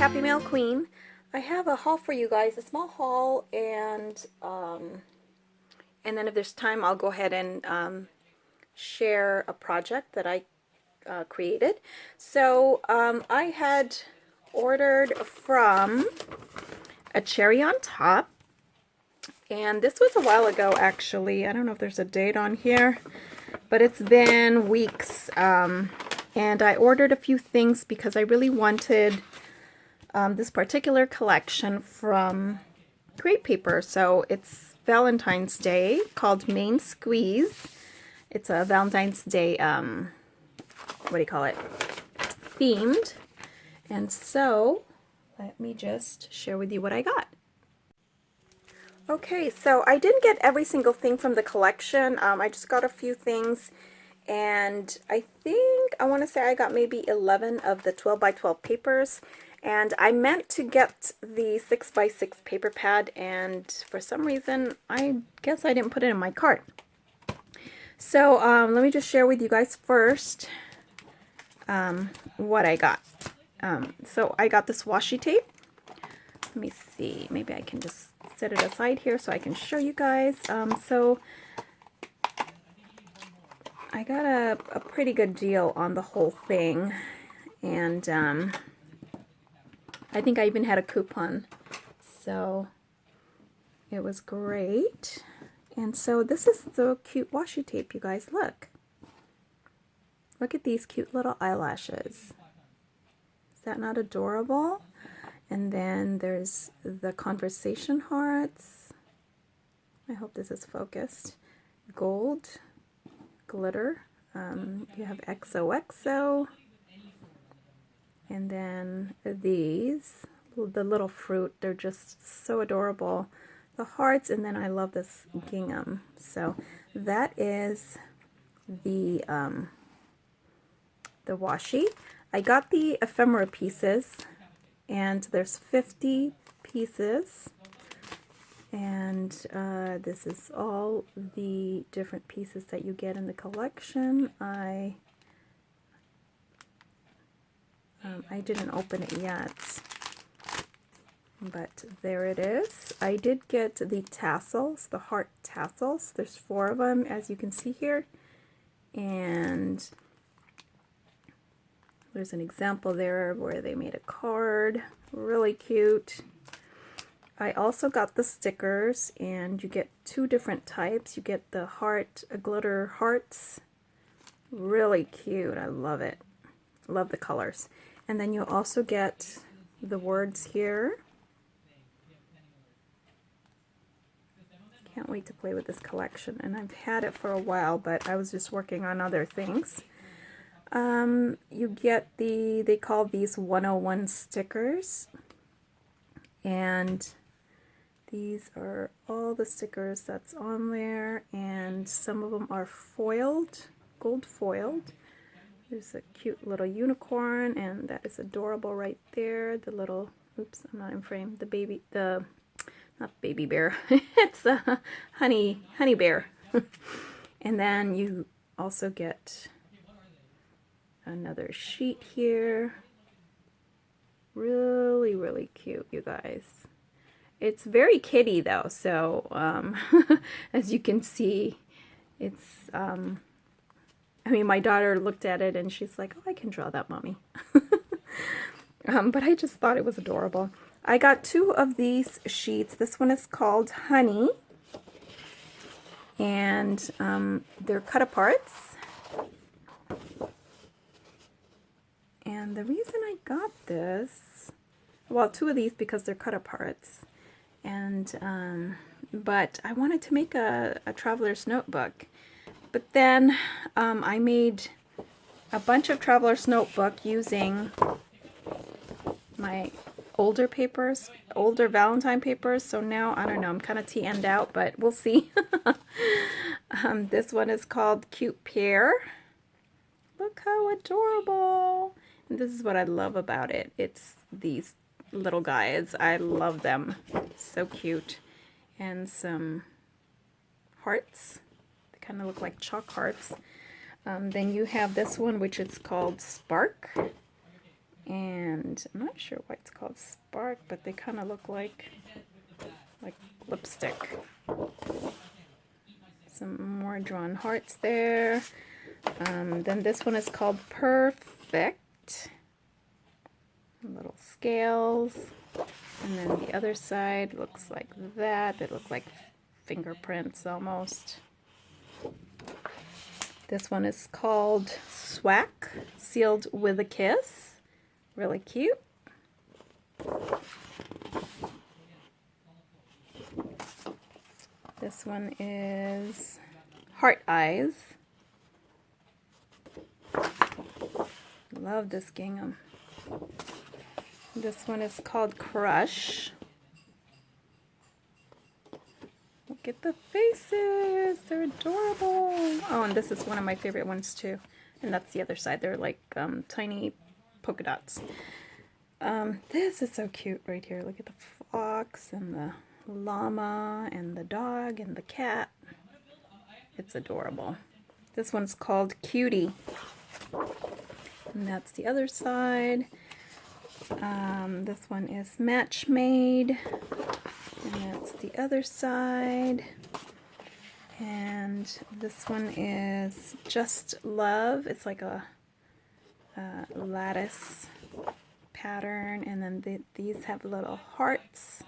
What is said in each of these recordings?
Happy Mail Queen. I have a haul for you guys, a small haul, and then if there's time, I'll go ahead and share a project that I created. So I had ordered from a Cherry on Top, and this was a while ago actually. I don't know if there's a date on here, but it's been weeks. And I ordered a few things because I really wanted this particular collection from crepe paper. So it's Valentine's Day, called Main Squeeze. It's a Valentine's Day, what do you call it, themed. And so let me just share with you what I got. Okay, so I didn't get every single thing from the collection. I just got a few things, and I think, I want to say I got maybe 11 of the 12 by 12 papers. And I meant to get the 6 by 6 paper pad, and for some reason, I guess I didn't put it in my cart. So let me just share with you guys first what I got. So I got this washi tape. Let me see, maybe I can just set it aside here so I can show you guys. So I got a pretty good deal on the whole thing, and I think I even had a coupon, so it was great. And so this is the cute washi tape, you guys. Look at these cute little eyelashes. Is that not adorable? And then there's the conversation hearts. I hope this is focused. Gold glitter. You have XOXO. And then these, the little fruit, they're just so adorable. The hearts, and then I love this gingham. So that is the washi. I got the ephemera pieces, and there's 50 pieces. And this is all the different pieces that you get in the collection. I didn't open it yet, but there it is. I did get the tassels, the heart tassels. There's 4 of them, as you can see here. And there's an example there where they made a card. Really cute. I also got the stickers, and you get 2 different types. You get the heart, glitter hearts. Really cute. I love it. Love the colors. And then you'll also get the words here. Can't wait to play with this collection. And I've had it for a while, but I was just working on other things. You get they call these 101 stickers. And these are all the stickers that's on there. And some of them are foiled, gold foiled. There's a cute little unicorn, and that is adorable right there. The little, oops, I'm not in frame. The baby, not baby bear. It's a honey bear. And then you also get another sheet here. Really, really cute, you guys. It's very kitty though, so as you can see, it's I mean, my daughter looked at it and she's like, oh, I can draw that, Mommy. But I just thought it was adorable. I got 2 of these sheets. This one is called Honey. And they're cut aparts. And the reason I got this, well, 2 of these because they're cut aparts. And, but I wanted to make a traveler's notebook. But then I made a bunch of traveler's notebook using my older papers, older Valentine papers. So now, I don't know, I'm kind of TN'd out, but we'll see. This one is called Cute Pear. Look how adorable. And this is what I love about it. It's these little guys. I love them. So cute. And some hearts. Kind of look like chalk hearts. Then you have this one, which is called Spark, And I'm not sure why it's called Spark, but they kind of look like lipstick. Some more drawn hearts there. Then this one is called Perfect. Little scales. And then the other side looks like that. They look like fingerprints almost. This one is called Swack, Sealed with a Kiss. Really cute. This one is Heart Eyes. Love this gingham. This one is called Crush. Look at the faces. They're adorable. Oh, and this is one of my favorite ones too. And that's the other side. They're like tiny polka dots. This is so cute right here. Look at the fox and the llama and the dog and the cat. It's adorable. This one's called Cutie. And that's the other side. This one is Match Made. And that's the other side. And this one is Just Love. It's like a lattice pattern. And then these have little hearts.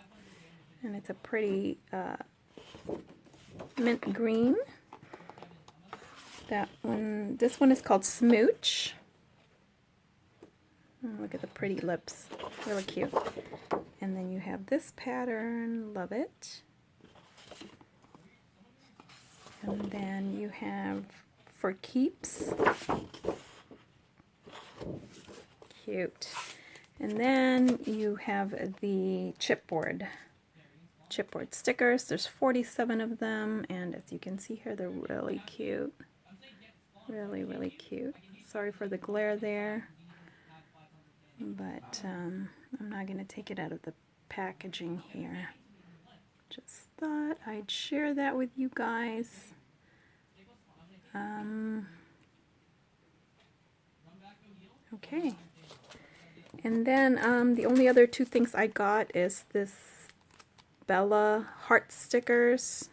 And it's a pretty mint green. This one is called Smooch. Oh, look at the pretty lips. Really cute. And then you have this pattern. Love it. And then you have For Keeps. Cute. And then you have the chipboard stickers. There's 47 of them, and as you can see here, they're really cute. Really, really cute. Sorry for the glare there, but I'm not going to take it out of the packaging here. Just thought I'd share that with you guys. Okay. And then the only other two things I got is this Bella heart stickers.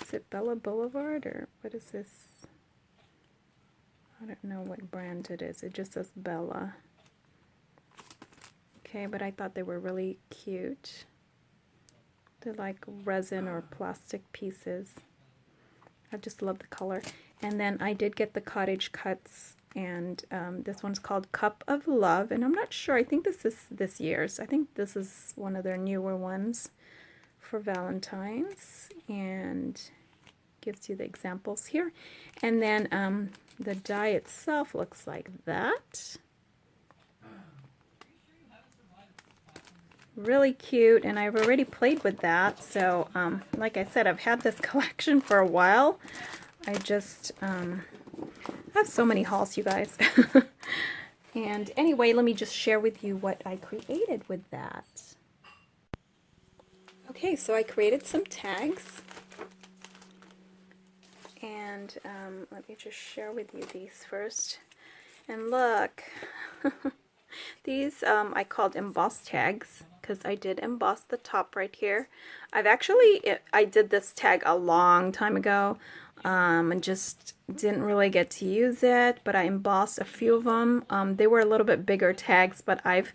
Is it Bella Boulevard or what is this? I don't know what brand it is. It just says Bella. Okay, but I thought they were really cute. They're like resin or plastic pieces. I just love the color. And then I did get the cottage cuts, and this one's called Cup of Love, and I'm not sure. I think this is this year's. I think this is one of their newer ones for Valentine's, and gives you the examples here. And then the die itself looks like that. Really cute, and I've already played with that. So like I said, I've had this collection for a while. I just have so many hauls, you guys. And anyway, let me just share with you what I created with that. Okay, so I created some tags, and let me just share with you these first. And look, these I called emboss tags because I did emboss the top right here. I did this tag a long time ago and just didn't really get to use it, but I embossed a few of them. They were a little bit bigger tags, but I've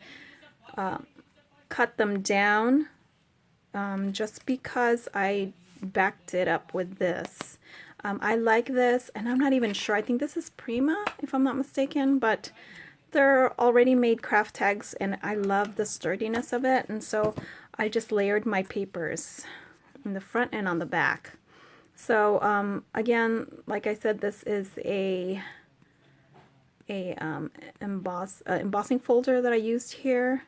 cut them down just because I backed it up with this. I like this, and I'm not even sure. I think this is Prima, if I'm not mistaken, but they're already made craft tags, and I love the sturdiness of it, and so I just layered my papers in the front and on the back. So again, like I said, this is a embossing folder that I used here,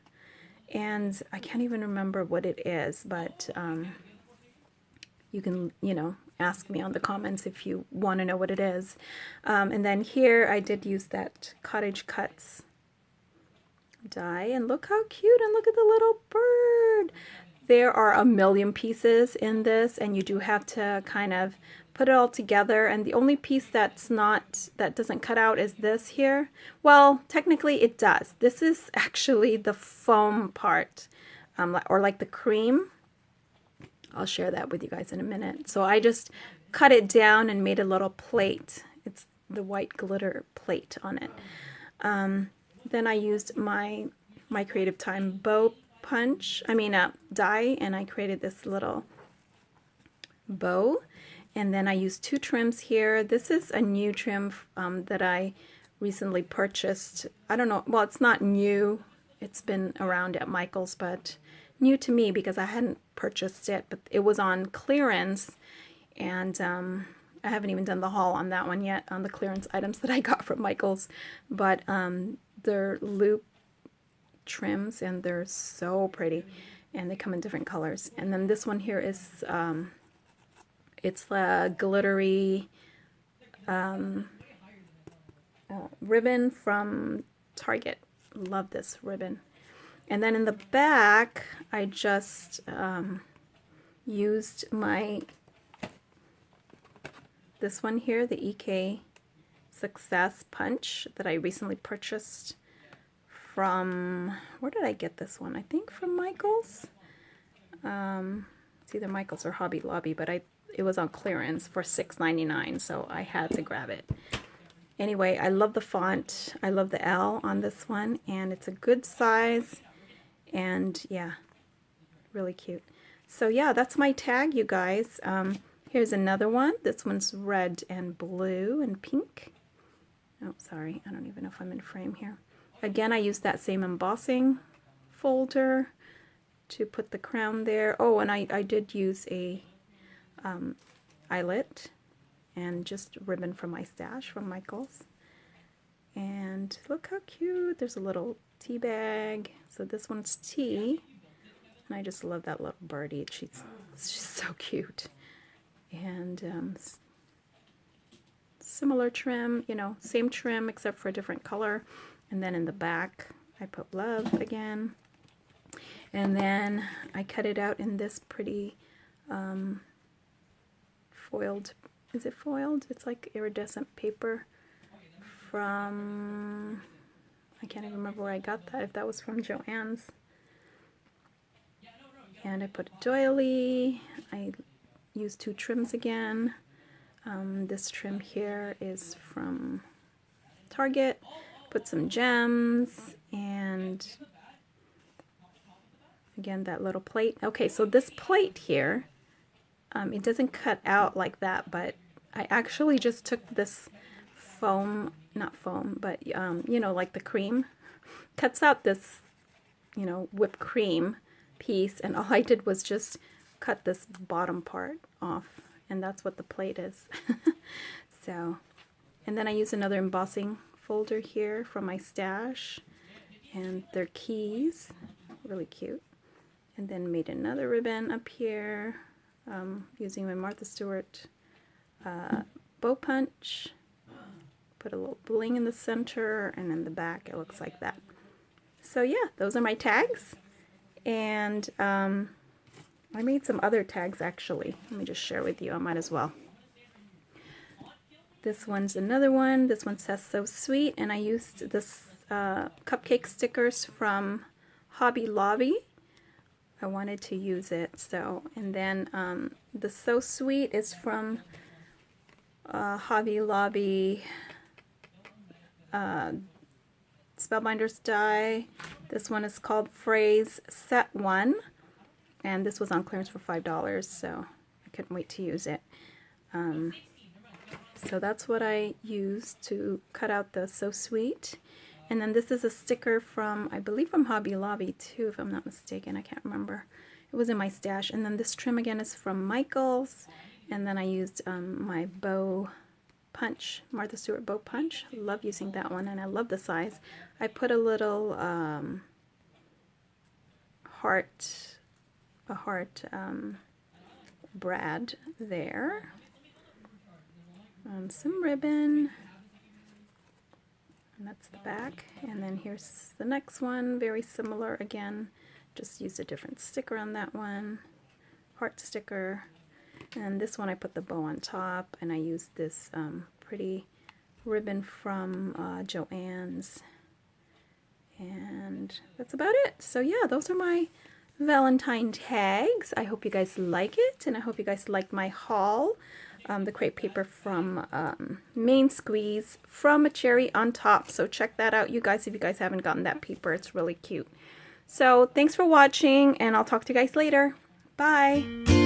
and I can't even remember what it is, but you can, ask me on the comments if you want to know what it is. And then here I did use that Cottage Cuts die, and look how cute, and look at the little bird. There are a million pieces in this, and you do have to kind of put it all together, and the only piece that doesn't cut out is this here. Well, technically it does. This is actually the foam part, or like the cream. I'll share that with you guys in a minute. So I just cut it down and made a little plate. It's the white glitter plate on it. Then I used my Creative Time bow punch, die, and I created this little bow. And then I used 2 trims here. This is a new trim that I recently purchased. I don't know, well, it's not new. It's been around at Michael's, but new to me because I hadn't purchased it, but it was on clearance, and I haven't even done the haul on that one yet, on the clearance items that I got from Michael's. But they're loop trims, and they're so pretty, and they come in different colors. And then this one here is it's the glittery ribbon from Target. Love this ribbon. And then in the back, I just used this one here, the EK Success Punch that I recently purchased from, where did I get this one? I think from Michael's. It's either Michael's or Hobby Lobby, but it was on clearance for $6.99, so I had to grab it. Anyway, I love the font. I love the L on this one, and it's a good size, and yeah, really cute. So yeah, that's my tag, you guys. Here's another one. This one's red and blue and pink. Oh, sorry, I don't even know if I'm in frame here. Again, I used that same embossing folder to put the crown there. Oh, and I did use a eyelet and just ribbon from my stash from Michael's. And look how cute. There's a little tea bag. So this one's tea. And I just love that little birdie. She's so cute. And similar trim, you know, same trim except for a different color. And then in the back, I put love again. And then I cut it out in this pretty foiled, is it foiled? It's like iridescent paper from, I can't even remember where I got that, if that was from Joann's. And I put a doily. I used 2 trims again. This trim here is from Target. Put some gems, and again, that little plate. Okay, so this plate here, it doesn't cut out like that, but I actually just took this foam, not foam, but you know, like the cream, cuts out this, you know, whipped cream piece, and all I did was just cut this bottom part off, and that's what the plate is. So, and then I use another embossing folder here from my stash, and their keys, really cute. And then made another ribbon up here using my Martha Stewart bow punch. Put a little bling in the center, and in the back it looks like that. So yeah, those are my tags. And I made some other tags actually. Let me just share with you. I might as well. This one's another one. This one says So Sweet, and I used this cupcake stickers from Hobby Lobby. I wanted to use it, so, and then the So Sweet is from Hobby Lobby Spellbinders die. This one is called Phrase Set 1, and this was on clearance for $5, so I couldn't wait to use it. So that's what I used to cut out the So Sweet. And then this is a sticker from, I believe from Hobby Lobby too, if I'm not mistaken. I can't remember. It was in my stash. And then this trim again is from Michael's. And then I used my bow punch, Martha Stewart bow punch. I love using that one, and I love the size. I put a little heart brad there. Some ribbon, and that's the back. And then here's the next one, very similar again, just used a different sticker on that one, heart sticker. And this one I put the bow on top, and I used this pretty ribbon from Joann's. And that's about it. So yeah, those are my Valentine tags. I hope you guys like it, and I hope you guys like my haul. The crepe paper from Main Squeeze from a cherry on top. So check that out, you guys, if you guys haven't gotten that paper. It's really cute. So thanks for watching, and I'll talk to you guys later. Bye.